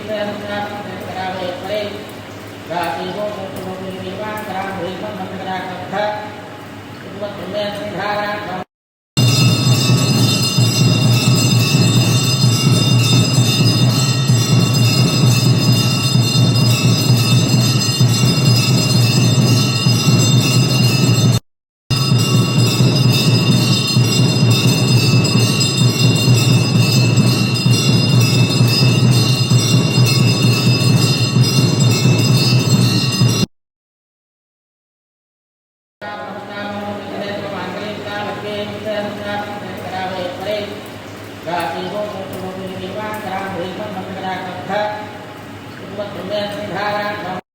Hãy subscribe cho kênh Ghiền Mì Gõ để không bỏ lỡ những video hấp dẫn